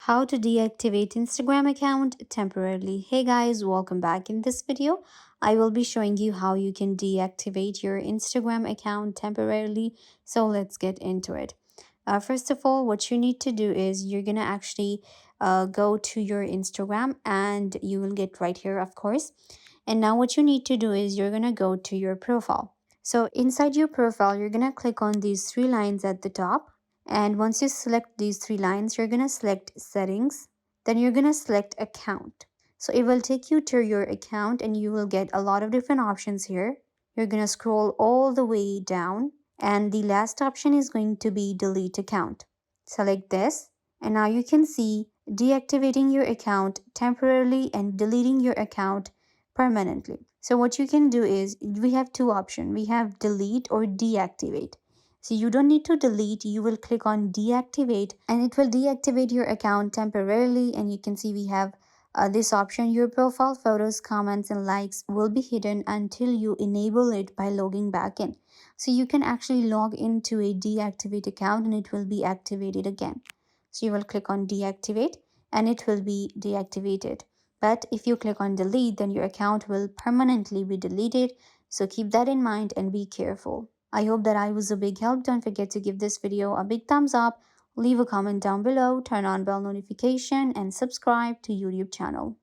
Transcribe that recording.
How to deactivate Instagram account temporarily. Hey guys, welcome back. In this video, I will be showing you how you can deactivate your Instagram account temporarily. So let's get into it. First of all, what you need to do is you're gonna actually go to your Instagram and you will get right here, of course. And now what you need to do is you're gonna go to your profile. So inside your profile, you're gonna click on these three lines at the top. And once you select these three lines, you're going to select settings. Then you're going to select account. So it will take you to your account and you will get a lot of different options here. You're going to scroll all the way down. And the last option is going to be delete account. Select this. And now you can see deactivating your account temporarily and deleting your account permanently. So what you can do is we have two options. We have delete or deactivate. So you don't need to delete, you will click on deactivate and it will deactivate your account temporarily. And you can see we have this option. Your profile photos, comments and likes will be hidden until you enable it by logging back in. So you can actually log into a deactivate account and it will be activated again. So you will click on deactivate and it will be deactivated. But if you click on delete, then your account will permanently be deleted. So keep that in mind and be careful. I hope that I was a big help. Don't forget to give this video a big thumbs up, leave a comment down below, turn on bell notification and subscribe to YouTube channel.